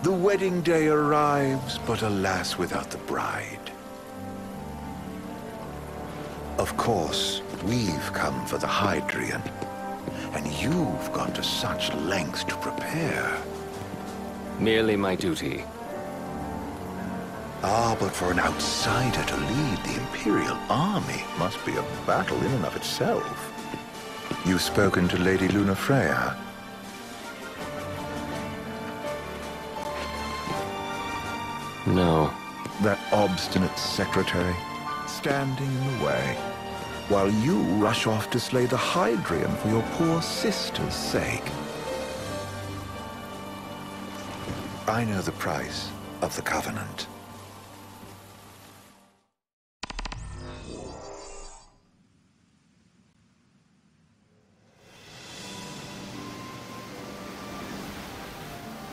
The wedding day arrives, but alas, without the bride. Of course, we've come for the Hydrian, and you've gone to such lengths to prepare. Merely my duty. Ah, but for an outsider to lead the Imperial army must be a battle in and of itself. You've spoken to Lady Lunafreya? No. That obstinate secretary, standing in the way, while you rush off to slay the Hydrian for your poor sister's sake. I know the price of the Covenant.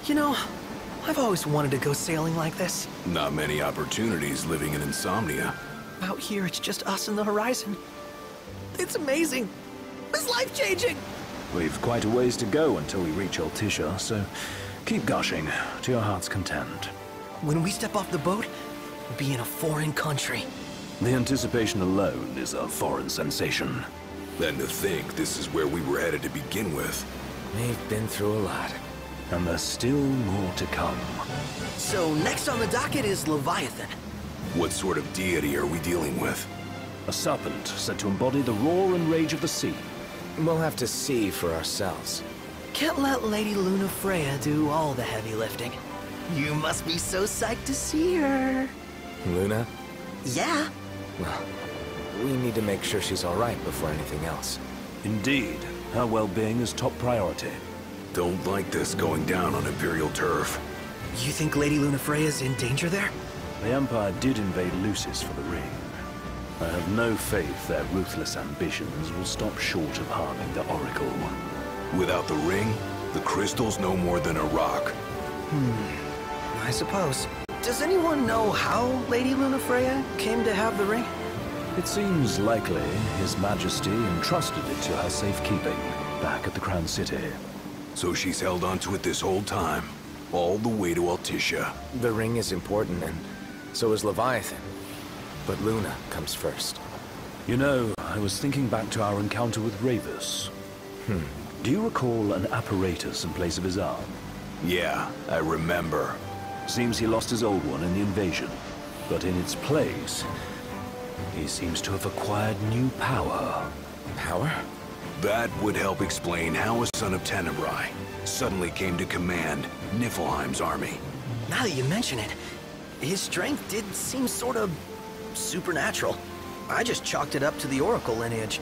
You know, I've always wanted to go sailing like this. Not many opportunities living in Insomnia. Out here, it's just us and the horizon. It's amazing. It's life-changing. We've quite a ways to go until we reach Altissia, so keep gushing to your heart's content. When we step off the boat, we'll be in a foreign country. The anticipation alone is a foreign sensation. Then to think this is where we were headed to begin with. We've been through a lot. And there's still more to come. So next on the docket is Leviathan. What sort of deity are we dealing with? A serpent said to embody the roar and rage of the sea. We'll have to see for ourselves. Can't let Lady Lunafreya do all the heavy lifting. You must be so psyched to see her. Luna? Yeah. Well, we need to make sure she's all right before anything else. Indeed, her well-being is top priority. Don't like this going down on Imperial turf. You think Lady Lunafreya's in danger there? The Empire did invade Lucis for the ring. I have no faith their ruthless ambitions will stop short of harming the Oracle. Without the ring, the crystal's no more than a rock. I suppose. Does anyone know how Lady Lunafreya came to have the ring? It seems likely His Majesty entrusted it to her safekeeping back at the Crown City. So she's held onto it this whole time, all the way to Altissia. The ring is important, and so is Leviathan. But Luna comes first. You know, I was thinking back to our encounter with Ravus. Do you recall an apparatus in place of his arm? Yeah, I remember. Seems he lost his old one in the invasion. But in its place, he seems to have acquired new power. Power? That would help explain how a son of Tenebrae suddenly came to command Niflheim's army. Now that you mention it, his strength did seem sort of supernatural. I just chalked it up to the Oracle lineage.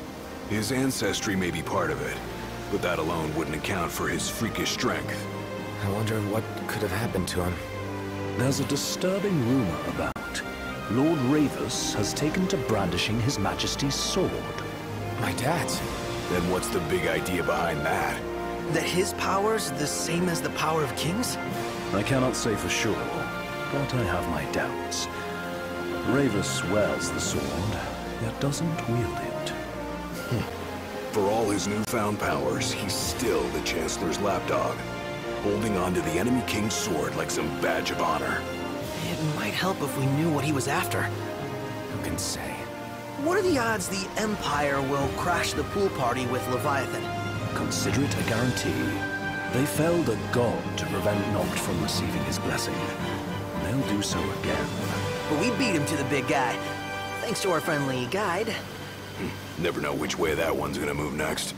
His ancestry may be part of it, but that alone wouldn't account for his freakish strength. I wonder what could have happened to him. There's a disturbing rumor about Lord Ravus has taken to brandishing His Majesty's sword. My dad's. Then what's the big idea behind that? That his power's the same as the power of kings? I cannot say for sure, but I have my doubts. Ravus wears the sword, yet doesn't wield it. For all his newfound powers, he's still the Chancellor's lapdog, holding on to the enemy king's sword like some badge of honor. It might help if we knew what he was after. Who can say? What are the odds the Empire will crash the pool party with Leviathan? Consider it a guarantee. They felled a god to prevent Noct from receiving his blessing. They'll do so again. But we beat him to the big guy, thanks to our friendly guide. Never know which way that one's gonna move next.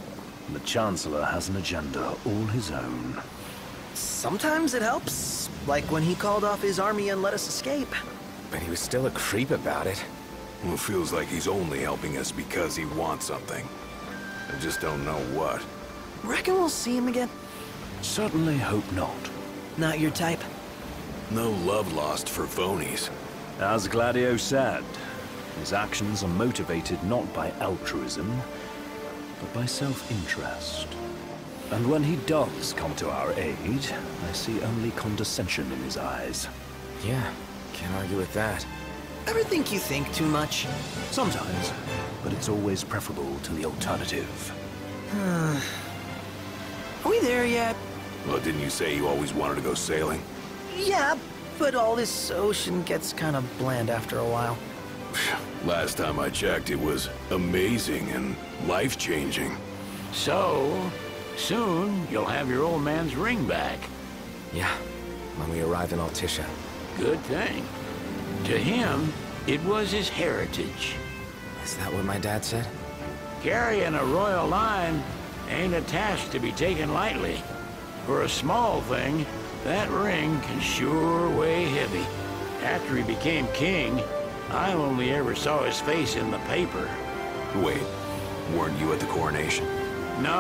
The Chancellor has an agenda all his own. Sometimes it helps, like when he called off his army and let us escape. But he was still a creep about it. Well, it feels like he's only helping us because he wants something. I just don't know what. Reckon we'll see him again? Certainly hope not. Not your type? No love lost for phonies. As Gladio said, his actions are motivated not by altruism, but by self-interest. And when he does come to our aid, I see only condescension in his eyes. Yeah, can't argue with that. Ever think you think too much? Sometimes, but it's always preferable to the alternative. Are we there yet? Well, didn't you say you always wanted to go sailing? Yeah, but all this ocean gets kind of bland after a while. Last time I checked, it was amazing and life-changing. So, soon you'll have your old man's ring back. Yeah, when we arrive in Altissia. Good thing. To him, it was his heritage. Is that what my dad said? Carrying a royal line ain't a task to be taken lightly. For a small thing, that ring can sure weigh heavy. After he became king, I only ever saw his face in the paper. Wait, weren't you at the coronation? No,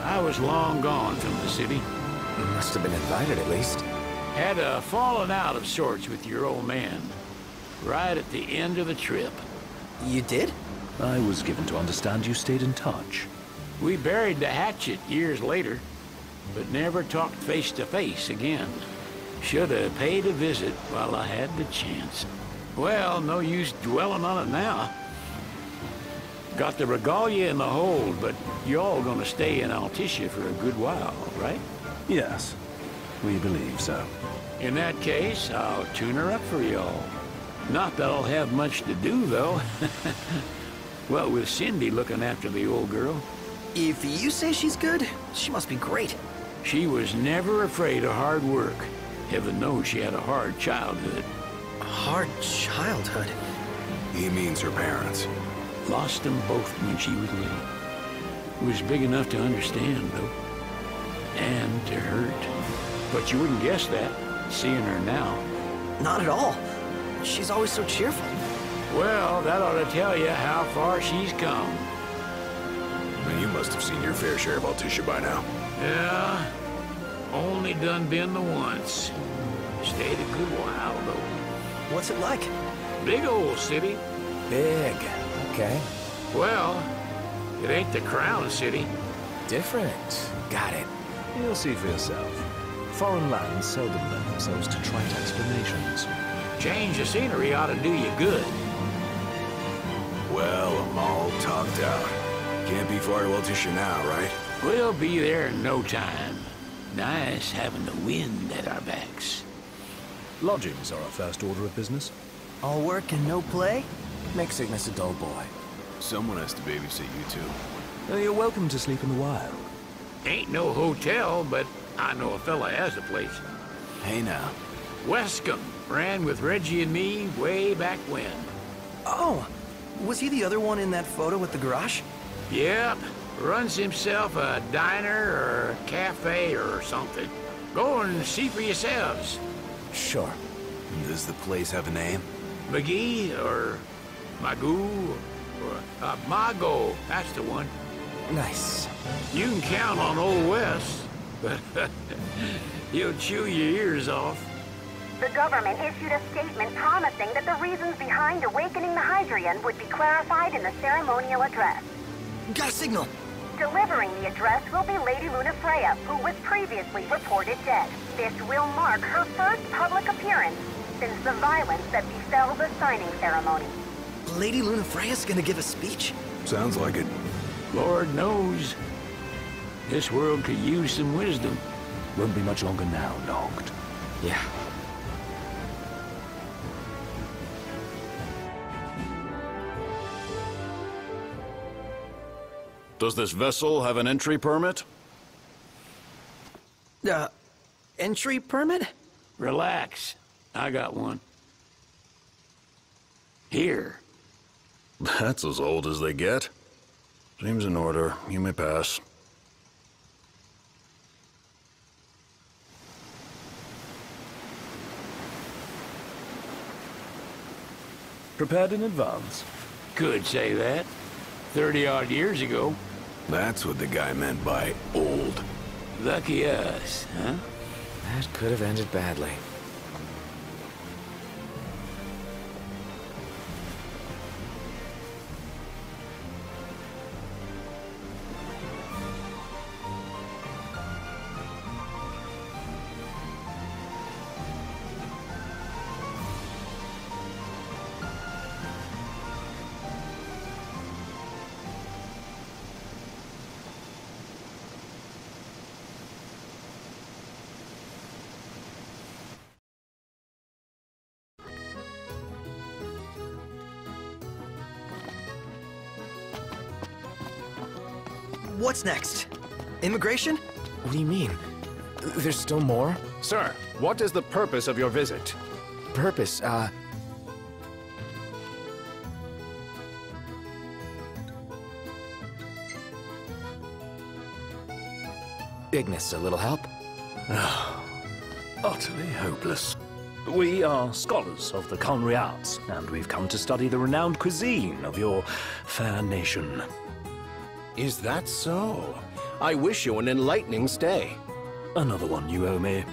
I was long gone from the city. You must have been invited at least. Had a falling out of sorts with your old man. Right at the end of the trip. You did? I was given to understand you stayed in touch. We buried the hatchet years later, but never talked face to face again. Should have paid a visit while I had the chance. Well, no use dwelling on it now. Got the regalia in the hold, but y'all gonna stay in Altissia for a good while, right? Yes, we believe so. In that case, I'll tune her up for y'all. Not that I'll have much to do, though. Well, with Cindy looking after the old girl. If you say she's good, she must be great. She was never afraid of hard work. Heaven knows she had a hard childhood. Hard childhood. He means her parents. Lost them both when she was little. Was big enough to understand, though. And to hurt. But you wouldn't guess that, seeing her now. Not at all. She's always so cheerful. Well, that ought to tell you how far she's come. And you must have seen your fair share of Altissia by now. Yeah, only done been the once. Stayed a good while, though. What's it like? Big old city. Big. Okay. Well, it ain't the crown city. Different. Got it. You'll see for yourself. Foreign lands seldom lend themselves to trite explanations. Change of scenery ought to do you good. Well, I'm all talked out. Can't be far to Altissia now, right? We'll be there in no time. Nice having the wind at our backs. Lodgings are our first order of business. All work and no play? Make sickness a dull boy. Someone has to babysit you two. You're welcome to sleep in the wild. Ain't no hotel, but I know a fella has a place. Hey now. Wescombe ran with Reggie and me way back when. Oh, was he the other one in that photo with the garage? Yep, runs himself a diner or a cafe or something. Go and see for yourselves. Sure. Does the place have a name? McGee or Magoo or Mago, that's the one. Nice. You can count on Old West, but he'll chew your ears off. The government issued a statement promising that the reasons behind awakening the Hydrian would be clarified in the ceremonial address. Got a signal. Delivering the address will be Lady Lunafreya, who was previously reported dead. This will mark her first public appearance since the violence that befell the signing ceremony. Lady Lunafreya's gonna give a speech? Sounds like it. Lord knows, this world could use some wisdom. Won't be much longer now, Noct. Yeah. Does this vessel have an entry permit? Entry permit? Relax, I got one. Here. That's as old as they get. Seems in order. You may pass. Prepared in advance. Could say that. 30-odd years ago. That's what the guy meant by old. Lucky us, huh? That could have ended badly. What's next? Immigration? What do you mean? There's still more? Sir, what is the purpose of your visit? Purpose, Ignis, a little help? Utterly hopeless. We are scholars of the culinary arts, and we've come to study the renowned cuisine of your fair nation. Is that so? I wish you an enlightening stay. Another one you owe me.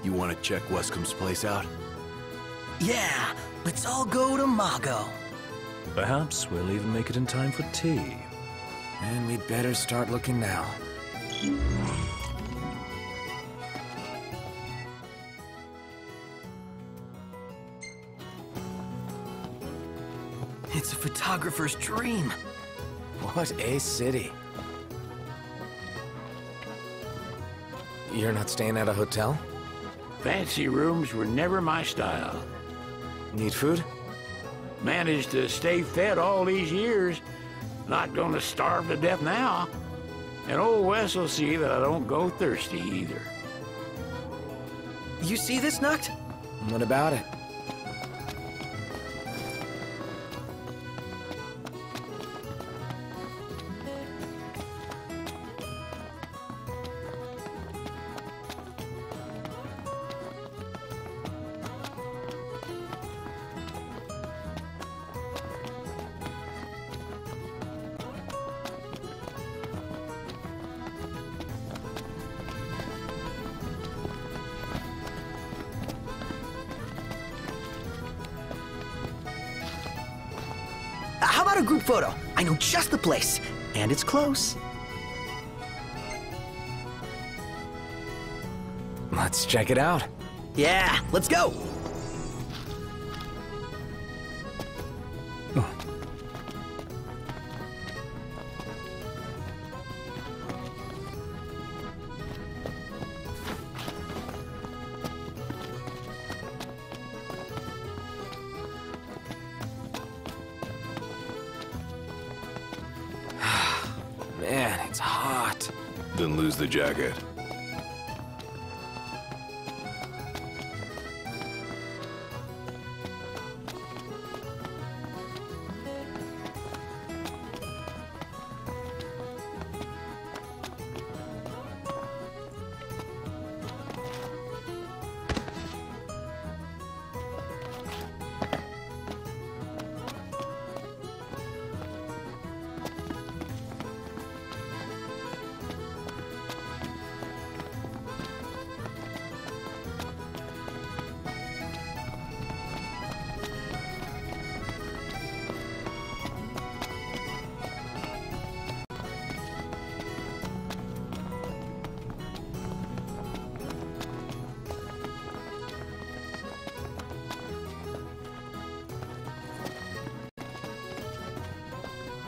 You want to check Wescom's place out? Yeah, let's all go to Mago. Perhaps we'll even make it in time for tea. And we'd better start looking now. It's a photographer's dream. What a city. You're not staying at a hotel? Fancy rooms were never my style. Need food? Managed to stay fed all these years. Not gonna starve to death now. And old Wes will see that I don't go thirsty either. You see this, Nuct? What about it? How about a group photo? I know just the place. And it's close. Let's check it out. Yeah, let's go. Man, it's hot. Then lose the jacket.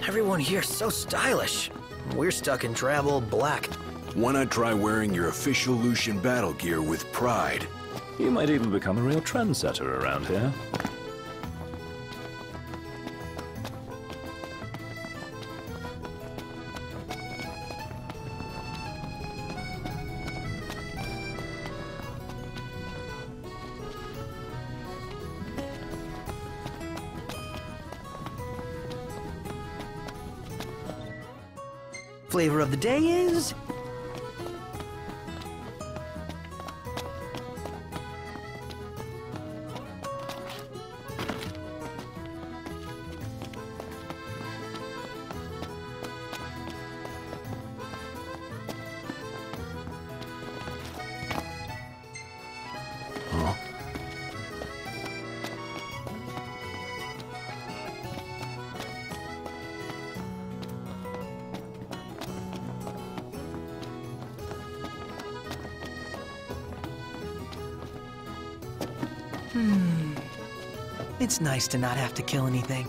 Everyone here's so stylish. We're stuck in travel black. Why not try wearing your official Lucian battle gear with pride? You might even become a real trendsetter around here. Flavor of the day is... It's nice to not have to kill anything.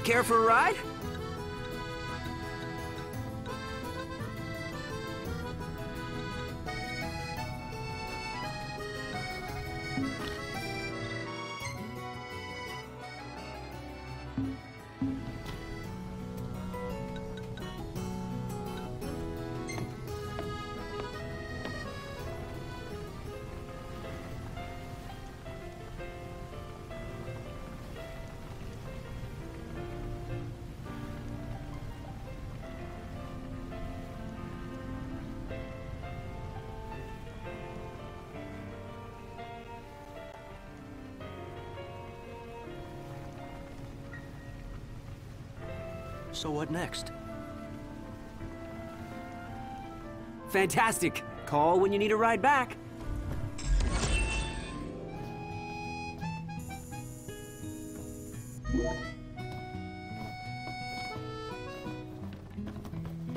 Care for a ride? So what next? Fantastic. Call when you need a ride back.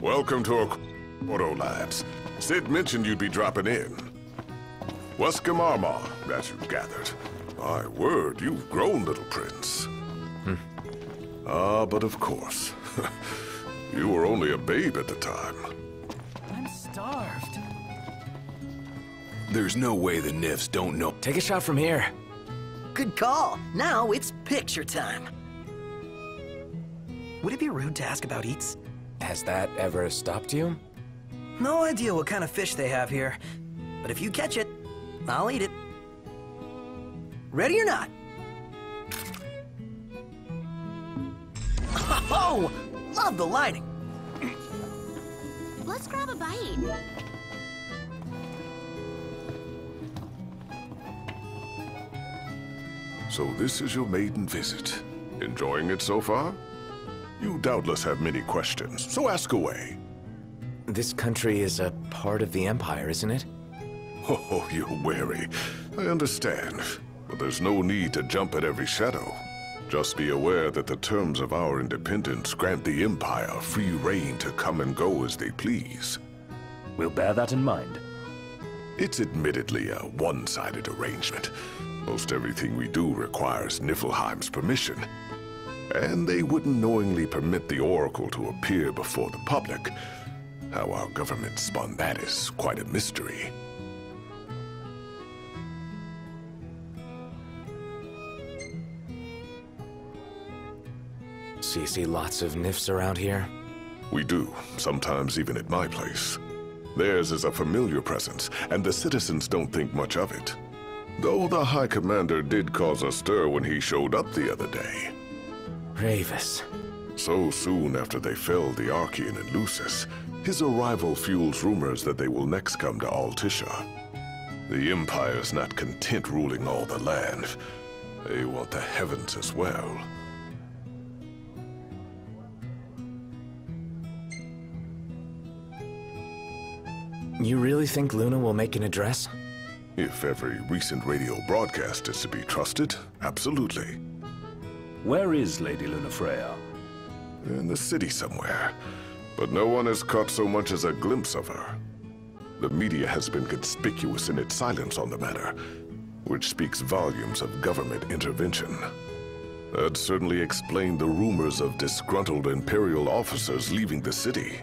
Welcome to Auto, lads. Sid mentioned you'd be dropping in. Wescamarma, as you've gathered. My word, you've grown, little prince. But of course. You were only a babe at the time. I'm starved. There's no way the Nifs don't know. Take a shot from here. Good call. Now it's picture time. Would it be rude to ask about eats? Has that ever stopped you? No idea what kind of fish they have here, but if you catch it, I'll eat it. Ready or not? Oh, love the lighting. Let's grab a bite. So this is your maiden visit. Enjoying it so far? You doubtless have many questions, so ask away. This country is a part of the Empire, isn't it? Oh, you're wary. I understand. But there's no need to jump at every shadow. Just be aware that the terms of our independence grant the Empire free reign to come and go as they please. We'll bear that in mind. It's admittedly a one-sided arrangement. Most everything we do requires Niflheim's permission. And they wouldn't knowingly permit the Oracle to appear before the public. How our government spun that is quite a mystery. So you see lots of Nifs around here? We do, sometimes even at my place. Theirs is a familiar presence, and the citizens don't think much of it. Though the High Commander did cause a stir when he showed up the other day. Ravis. So soon after they felled the Archean and Lucis, his arrival fuels rumors that they will next come to Altissia. The Empire's not content ruling all the land. They want the heavens as well. You really think Luna will make an address? If every recent radio broadcast is to be trusted, absolutely. Where is Lady Lunafreya? In the city somewhere, but no one has caught so much as a glimpse of her. The media has been conspicuous in its silence on the matter, which speaks volumes of government intervention. That certainly explained the rumors of disgruntled Imperial officers leaving the city.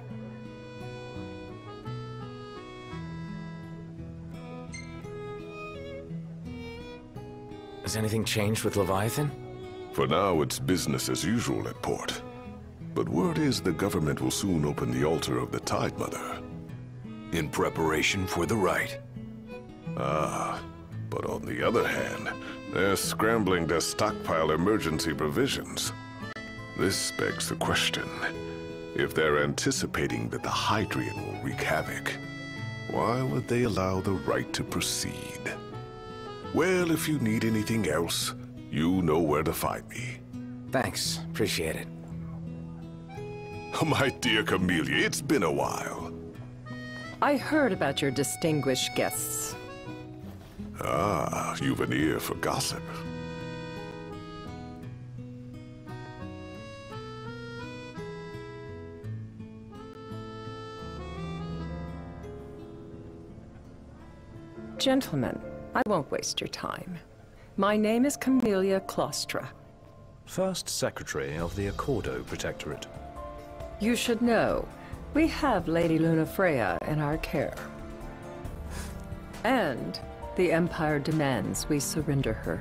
Has anything changed with Leviathan? For now, it's business as usual at port. But word is the government will soon open the altar of the Tide Mother. In preparation for the rite. But on the other hand, they're scrambling to stockpile emergency provisions. This begs the question, if they're anticipating that the Hydrian will wreak havoc, why would they allow the rite to proceed? Well, if you need anything else, you know where to find me. Thanks, appreciate it. My dear Camellia, it's been a while. I heard about your distinguished guests. You've an ear for gossip. Gentlemen, I won't waste your time. My name is Camellia Claustra. First Secretary of the Accordo Protectorate. You should know, we have Lady Luna Freya in our care. And the Empire demands we surrender her.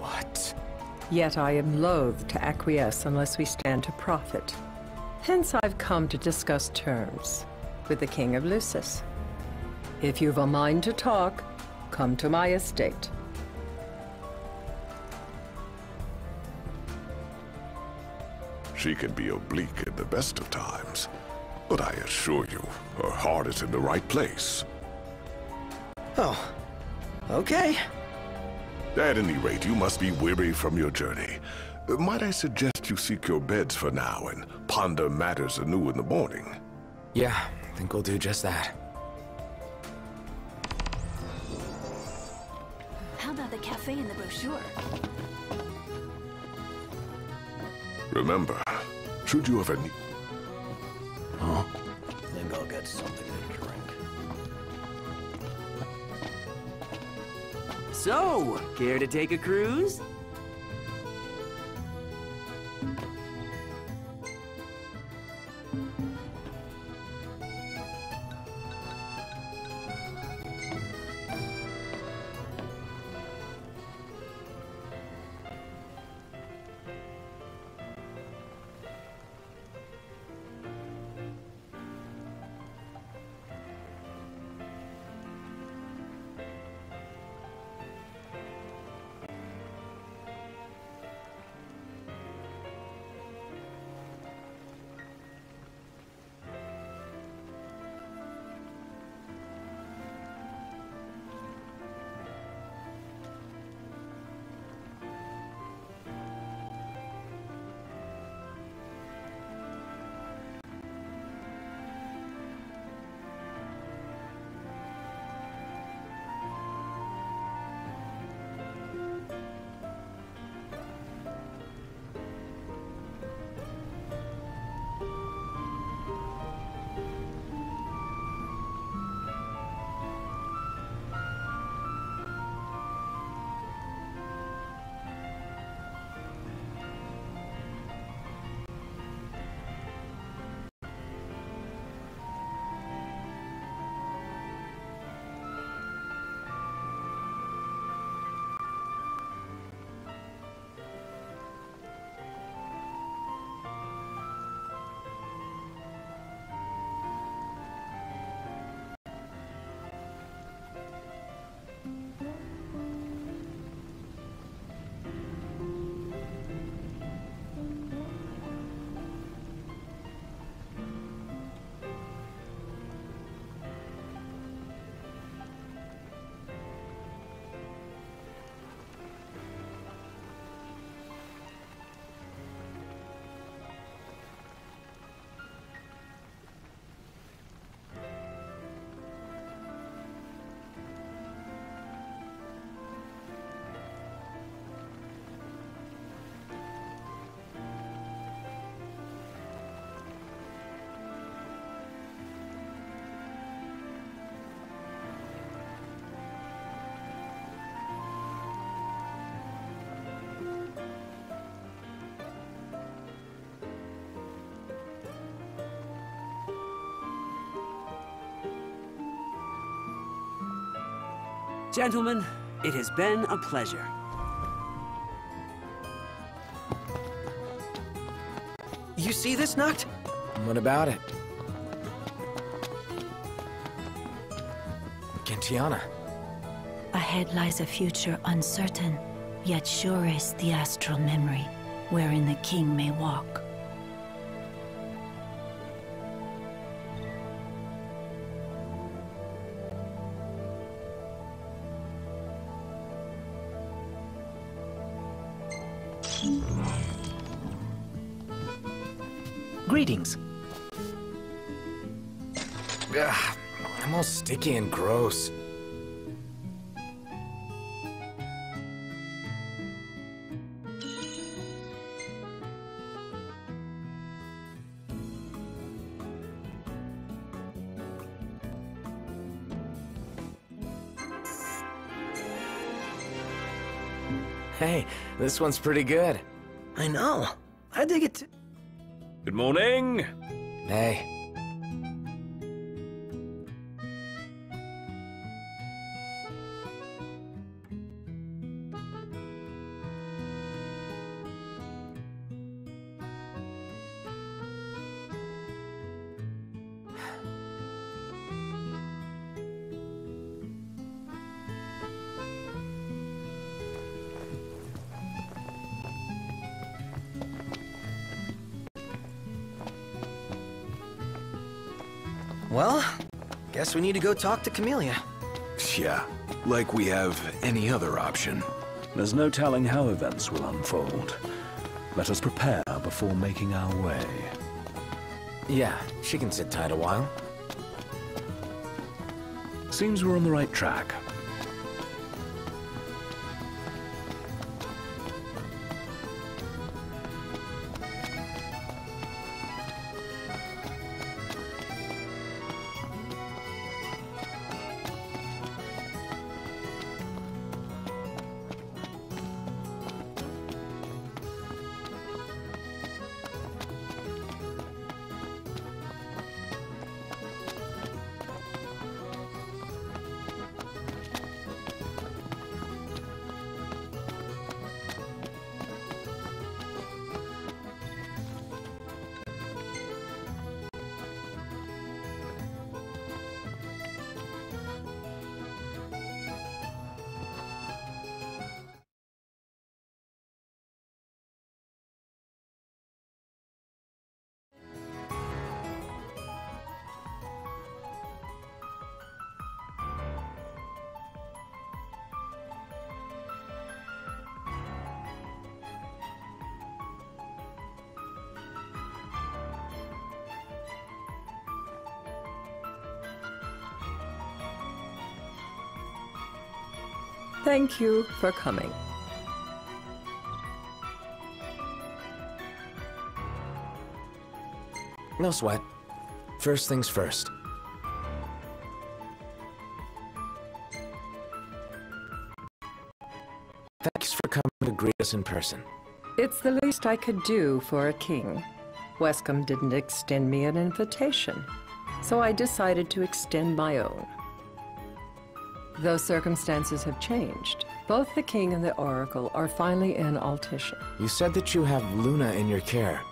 What? Yet I am loath to acquiesce unless we stand to profit. Hence I've come to discuss terms with the King of Lucis. If you've a mind to talk, come to my estate. She can be oblique at the best of times, but I assure you, her heart is in the right place. Oh, okay. At any rate, you must be weary from your journey. Might I suggest you seek your beds for now and ponder matters anew in the morning? Yeah, I think we'll do just that. How about the cafe in the brochure? Remember, should you ever need... Huh? Think I'll get something to drink. So, care to take a cruise? Gentlemen, it has been a pleasure. You see this, Noct? What about it? Gentiana. Ahead lies a future uncertain, yet sure is the astral memory, wherein the king may walk. Greetings. Ugh, I'm all sticky and gross. Hey, this one's pretty good. I know. I dig it too. Good morning. Hey. Well, guess we need to go talk to Camellia. Yeah, like we have any other option. There's no telling how events will unfold. Let us prepare before making our way. Yeah, she can sit tight a while. Seems we're on the right track. Thank you for coming. No sweat. First things first. Thanks for coming to greet us in person. It's the least I could do for a king. Wescom didn't extend me an invitation, so I decided to extend my own. Though circumstances have changed, both the king and the oracle are finally in Altissia. You said that you have Luna in your care.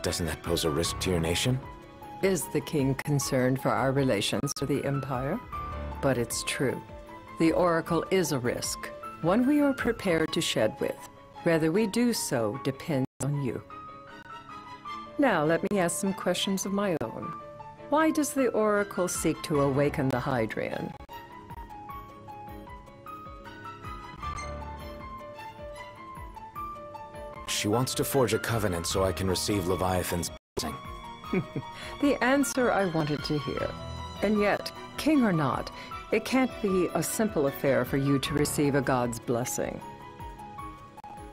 Doesn't that pose a risk to your nation? Is the king concerned for our relations to the Empire? But it's true. The oracle is a risk, one we are prepared to shed with. Whether we do so depends on you. Now, let me ask some questions of my own. Why does the Oracle seek to awaken the Hydrian? She wants to forge a covenant so I can receive Leviathan's blessing. The answer I wanted to hear. And yet, king or not, it can't be a simple affair for you to receive a god's blessing.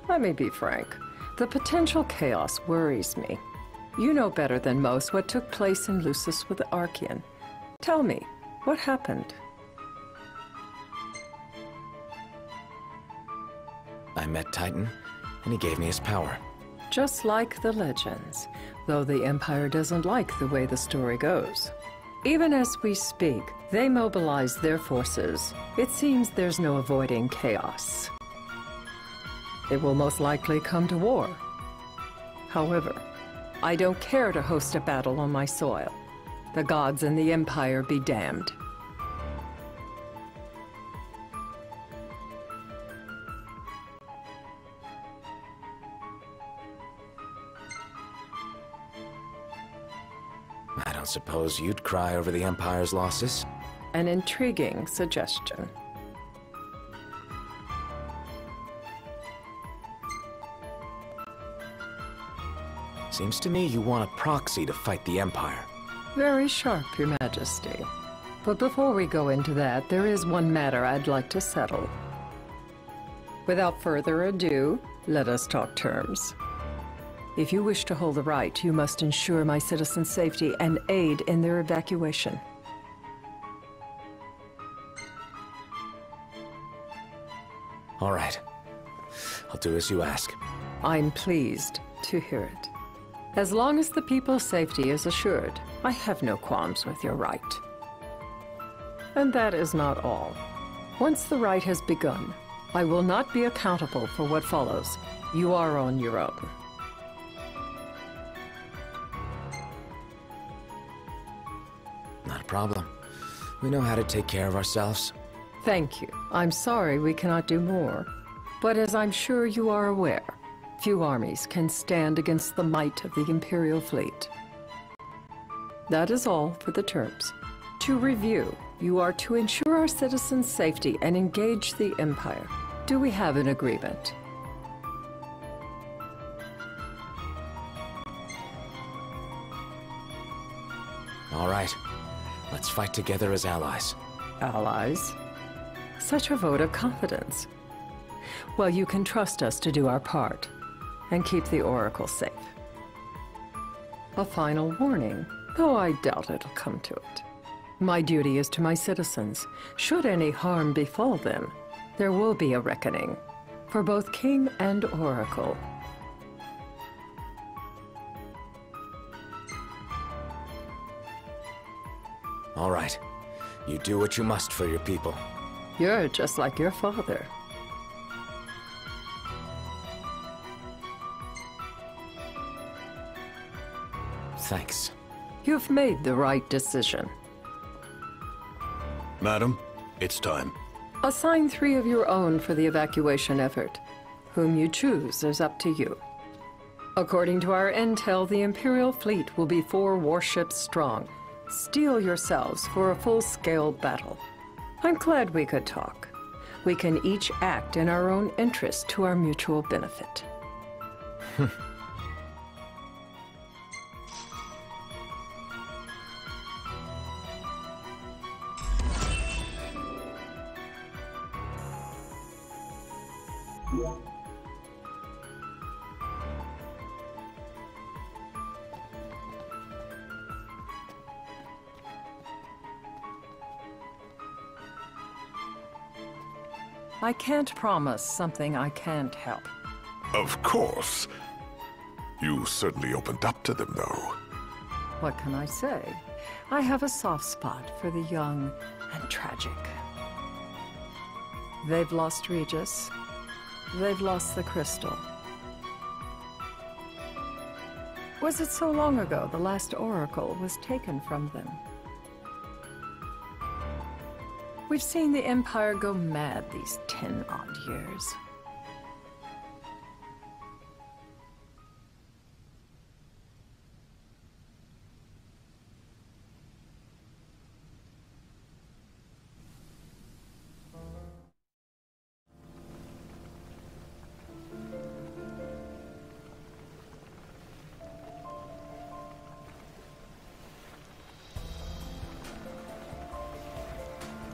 Let me be frank. The potential chaos worries me. You know better than most what took place in Lucis with the Archean. Tell me, what happened? I met Titan, and he gave me his power. Just like the legends, though the Empire doesn't like the way the story goes. Even as we speak, they mobilize their forces. It seems there's no avoiding chaos. It will most likely come to war. However, I don't care to host a battle on my soil. The gods and the Empire be damned. I don't suppose you'd cry over the Empire's losses? An intriguing suggestion. Seems to me you want a proxy to fight the Empire. Very sharp, Your Majesty. But before we go into that, there is one matter I'd like to settle. Without further ado, let us talk terms. If you wish to hold the right, you must ensure my citizens' safety and aid in their evacuation. All right. I'll do as you ask. I'm pleased to hear it. As long as the people's safety is assured, I have no qualms with your right. And that is not all. Once the rite has begun, I will not be accountable for what follows. You are on your own. Not a problem. We know how to take care of ourselves. Thank you. I'm sorry we cannot do more. But as I'm sure you are aware, few armies can stand against the might of the Imperial fleet. That is all for the terms. To review, you are to ensure our citizens' safety and engage the Empire. Do we have an agreement? All right. Let's fight together as allies. Allies? Such a vote of confidence. Well, you can trust us to do our part and keep the Oracle safe. A final warning, though I doubt it'll come to it. My duty is to my citizens. Should any harm befall them, there will be a reckoning for both King and Oracle. All right. You do what you must for your people. You're just like your father. Thanks. You've made the right decision. Madam, it's time. Assign 3 of your own for the evacuation effort. Whom you choose is up to you. According to our intel, the Imperial fleet will be 4 warships strong. Steel yourselves for a full-scale battle. I'm glad we could talk. We can each act in our own interest to our mutual benefit. I can't promise something I can't help. Of course. You certainly opened up to them, though. What can I say? I have a soft spot for the young and tragic. They've lost Regis. They've lost the crystal. Was it so long ago the last oracle was taken from them? We've seen the Empire go mad these 10-odd years.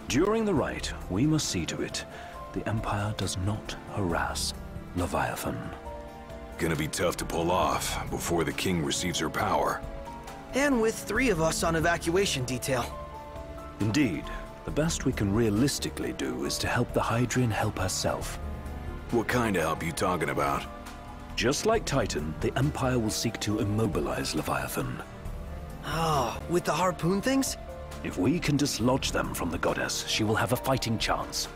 During the rite, we must see to it the Empire does not harass Leviathan. Gonna be tough to pull off before the king receives her power. And with 3 of us on evacuation detail. Indeed, the best we can realistically do is to help the Hydrian help herself. What kind of help you talking about? Just like Titan, the Empire will seek to immobilize Leviathan. Ah, with the harpoon things? If we can dislodge them from the goddess, she will have a fighting chance.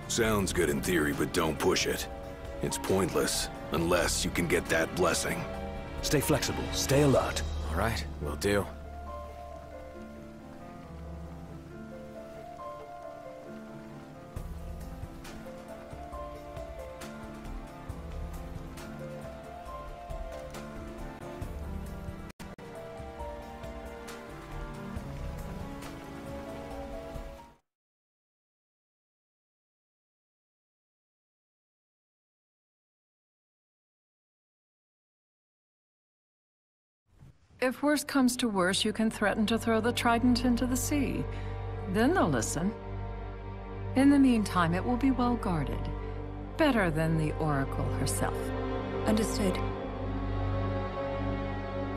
Sounds good in theory, but don't push it. It's pointless, unless you can get that blessing. Stay flexible, stay alert. All right, will do. If worse comes to worse, you can threaten to throw the trident into the sea. Then they'll listen. In the meantime, it will be well guarded. Better than the Oracle herself. Understood.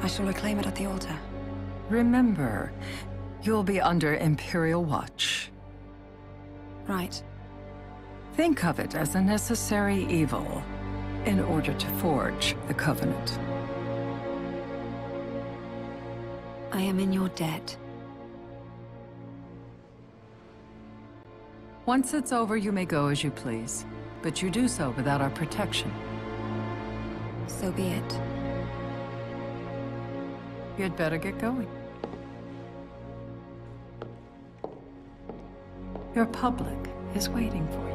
I shall reclaim it at the altar. Remember, you'll be under Imperial watch. Right. Think of it as a necessary evil in order to forge the Covenant. I am in your debt. Once it's over, you may go as you please, but you do so without our protection. So be it. You'd better get going. Your public is waiting for you.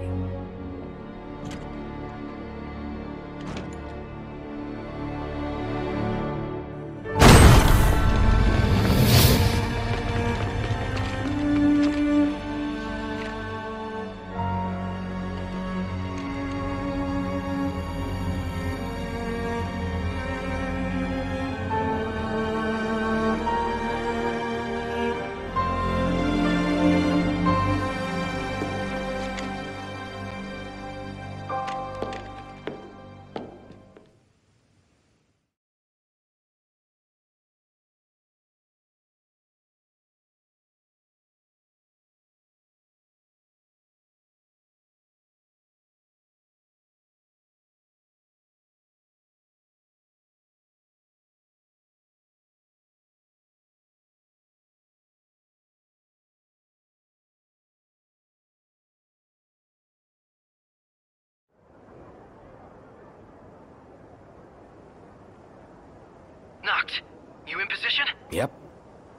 Noct, you in position? Yep.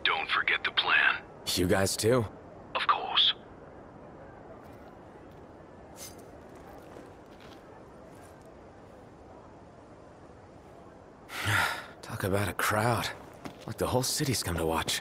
Don't forget the plan. You guys too? Of course. Talk about a crowd. Like the whole city's come to watch.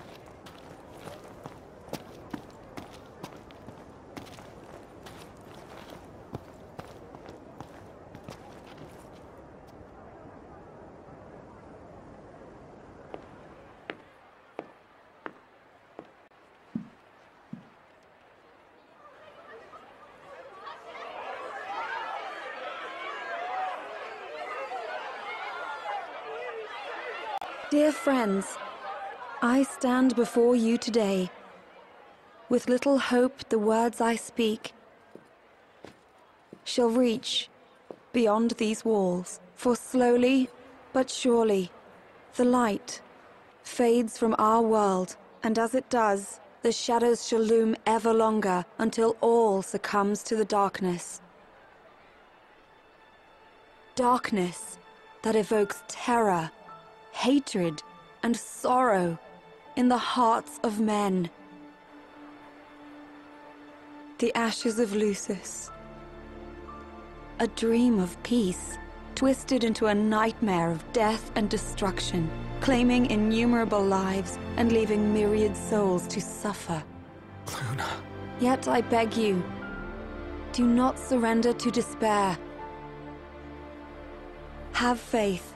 Dear friends, I stand before you today. With little hope the words I speak shall reach beyond these walls. For slowly but surely the light fades from our world, and as it does, the shadows shall loom ever longer until all succumbs to the darkness. Darkness that evokes terror, hatred, and sorrow in the hearts of men. The ashes of Lucis. A dream of peace, twisted into a nightmare of death and destruction, claiming innumerable lives and leaving myriad souls to suffer. Luna. Yet I beg you, do not surrender to despair. Have faith.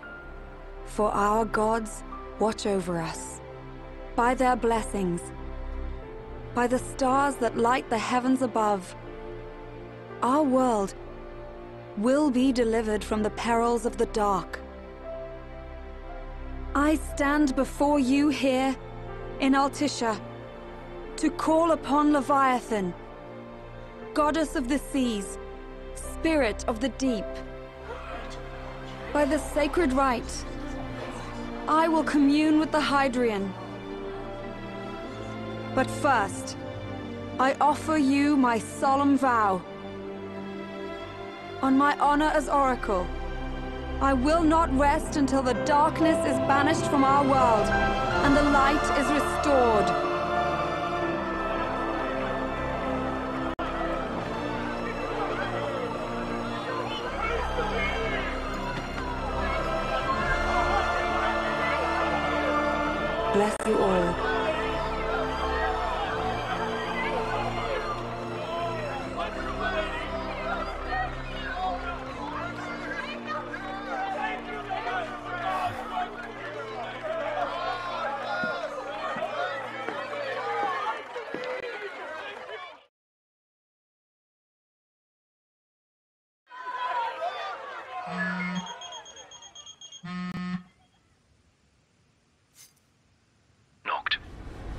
For our gods watch over us. By their blessings, by the stars that light the heavens above, our world will be delivered from the perils of the dark. I stand before you here in Altissia to call upon Leviathan, goddess of the seas, spirit of the deep. By the sacred rite, I will commune with the Hydrian. But first, I offer you my solemn vow. On my honor as Oracle, I will not rest until the darkness is banished from our world and the light is restored. Bless you all.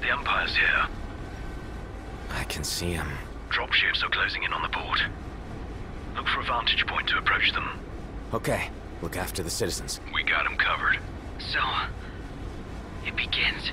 The Empire's here. I can see him. Dropships are closing in on the port. Look for a vantage point to approach them. Okay, look after the citizens. We got them covered. So, it begins.